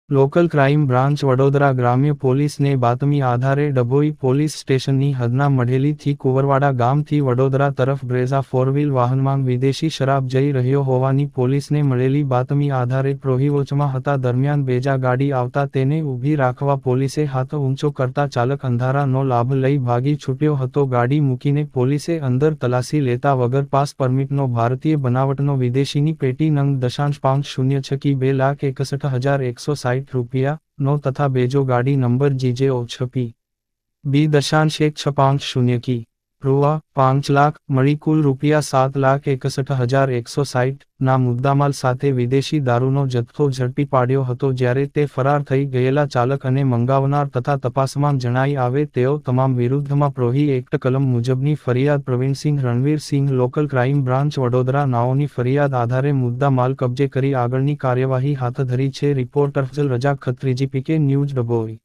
Local crime branch Vadodara ગ્રામ્ય પોલીસને બાતમી આધારે ડભોઈ પોલીસ સ્ટેશનની હદના મળેલીથી કુંવરવાડા ગામથી વડોદરા તરફ બ્રેઝા ફોરવ્હીલ વાહનમાં વિદેશી શરાબ જઈ રહ્યો હોવાની પોલીસને મળેલી બાતમી આધારે પ્રોહિવોચમાં હતા દરમિયાન બેજા ગાડી આવતા તેને ઊભી રાખવા પોલીસે હાથ ઊંચો કરતા ચાલક અંધારાનો લાભ લઈ ભાગી છૂટ્યો હતો. ગાડી મૂકીને પોલીસે અંદર તલાસી લેતા વગર પાસ પરમિટનો ભારતીય બનાવટનો વિદેશીની પેટી નંગ .50 કી 2,61,160 રૂપિયા નો તથા બેજો ગાડી નંબર GJ-6P B.165 કી રૂ. 5 લાખ મળી કુલ રૂપિયા 7,61,160 ના મુદ્દામાલ સાથે વિદેશી દારૂનો જથ્થો ઝડપી પાડ્યો હતો જ્યારે તે ફરાર થઈ ગયેલા ચાલક અને મંગાવનાર તથા તપાસમાં જણાઈ આવે તેઓ તમામ વિરુદ્ધમાં પ્રોહી એક્ટ કલમ મુજબની ફરિયાદ Pravinsinh Ranvirsinh local crime branch Vadodara નાઓની ફરિયાદ આધારે મુદ્દા માલ કબજે કરી આગળની કાર્યવાહી હાથ ધરી છે. રિપોર્ટર અફઝલ રજા ખત્રીજી PK ન્યૂઝ ડભોઈ.